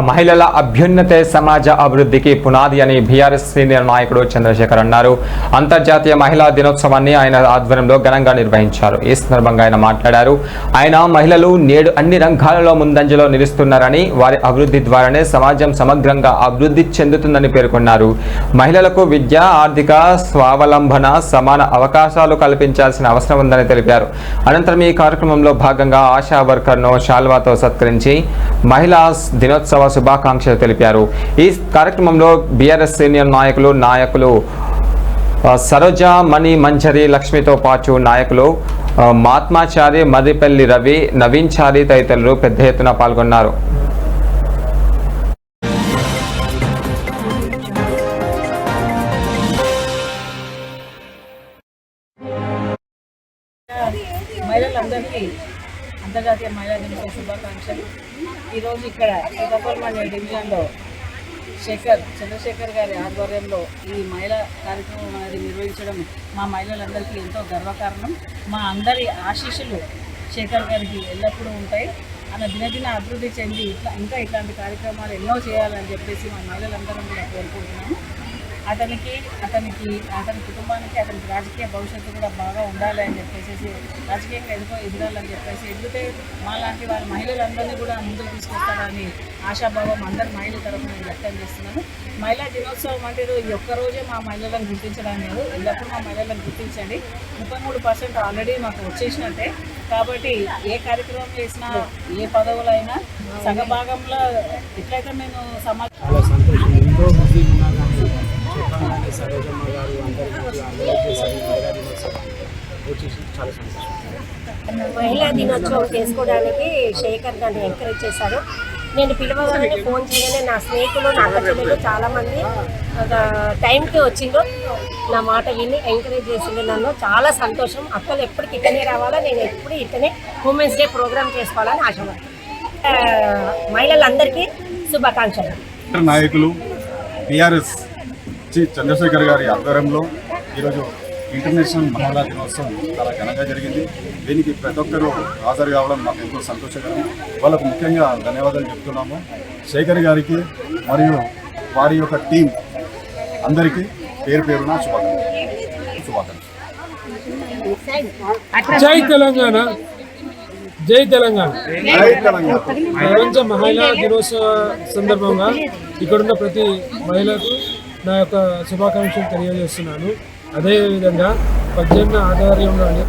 మహిళల అభ్యున్నతే సమాజ అభివృద్ధికి పునాది అని బీఆర్ఎస్ సీనియర్ నాయకుడు చంద్రశేఖర్ అన్నారు. అంతర్జాతీయ మహిళా దినోత్సవాన్ని ఆయన ఆధ్వర్యంలో ఘనంగా నిర్వహించారు. ఈ సందర్భంగా ఆయన మాట్లాడారు. ఆయన మహిళలు నేడు అన్ని రంగాలలో ముందంజలో నిలుస్తున్నారని, వారి అభివృద్ధి ద్వారానే సమాజం సమగ్రంగా అభివృద్ధి చెందుతుందని పేర్కొన్నారు. మహిళలకు విద్య, ఆర్థిక స్వావలంబన, సమాన అవకాశాలు కల్పించాల్సిన అవసరం ఉందని తెలిపారు. అనంతరం ఈ కార్యక్రమంలో భాగంగా ఆశా వర్కర్ను శాల్వాతో సత్కరించి మహిళా దినోత్సవ శుభాకాంక్షలు తెలిపారు. ఈ కార్యక్రమంలో బీఆర్ఎస్ సీనియర్ నాయకులు సరోజ, మణి, మంజరి, లక్ష్మితో పాటు నాయకులు మహాత్మాచారి, మర్రిపల్లి రవి, నవీన్ చారి తదితరులు పెద్ద ఎత్తున పాల్గొన్నారు. మహిళలందరికీ అంతర్జాతీయ మహిళా దినోత్సవ శుభాకాంక్షలు. ఈరోజు ఇక్కడ శ్రీకాకుళం డివిజన్లో చంద్రశేఖర్ గారి ఆధ్వర్యంలో ఈ మహిళా కార్యక్రమం అనేది నిర్వహించడం మా మహిళలందరికీ ఎంతో గర్వకారణం. మా అందరి ఆశీస్సులు శేఖర్ గారికి ఎల్లప్పుడూ ఉంటాయి. అలా దినదిన అభివృద్ధి చెంది ఇంకా ఇట్లాంటి కార్యక్రమాలు ఎన్నో చేయాలని చెప్పేసి మా మహిళలందరం కూడా కోరుకుంటున్నాము. అతని కుటుంబానికి, అతనికి రాజకీయ భవిష్యత్తు కూడా బాగా ఉండాలి అని చెప్పేసి, రాజకీయంగా ఎదగాలని చెప్పేసి, ఎదిగితే మాలాంటి వారి మహిళలందరినీ కూడా ముందుకు తీసుకొస్తారని ఆశాభావం అందరి మహిళల తరఫున నేను వ్యక్తం చేస్తున్నాను. మహిళా దినోత్సవం అంటే ఈ ఒక్కరోజే మా మహిళలను గుర్తించడం లేదు, ఎల్లప్పుడూ మా మహిళలను గుర్తించండి. 33% ఆల్రెడీ మాకు వచ్చేసినట్టే. కాబట్టి ఏ కార్యక్రమం చేసినా, ఏ పదవులైనా సగభాగంలో ఎట్లయితే మేము సరోజమ్మ గారు చాలా సంతోషం. మహిళా దినోత్సవం చేసుకోవడానికి శేఖర్ గారిని ఎంకరేజ్ చేశారు. నేను పిలవగానే ఫోన్ చేయగానే నా స్నేహితులు, నా పిల్లలు చాలామంది టైంకి వచ్చిందో నా మాట విని ఎంకరేజ్ చేసింది. నన్ను చాలా సంతోషం. అక్కలు ఎప్పటికి ఇక్కడనే రావాలా, నేను ఎప్పుడు ఇక్కడనే ఉమెన్స్ డే ప్రోగ్రామ్ చేసుకోవాలని ఆశపడుతున్నాను. మహిళలందరికీ శుభాకాంక్షలు. నాయకులు బీఆర్ఎస్ చంద్రశేఖర్ గారి ఆధ్వర్యంలో ఈరోజు ఇంటర్నేషనల్ మహిళా దినోత్సవం చాలా ఘనంగా జరిగింది. దీనికి ప్రతి ఒక్కరూ హాజరు కావడం మాకు ఎంతో సంతోషకరం. వాళ్ళకు ముఖ్యంగా ధన్యవాదాలు చెప్తున్నాము. శేఖర్ గారికి మరియు వారి యొక్క టీం అందరికీ పేరు పేరున శుభాకాంక్షలు. జై తెలంగాణ, జై తెలంగాణ. ప్రపంచ మహిళా దినోత్సవ సందర్భంగా ఇక్కడున్న ప్రతి మహిళకు నా యొక్క శుభాకాంక్షలు తెలియజేస్తున్నాను. అదేవిధంగా 18 ఆధ్వర్యంలోని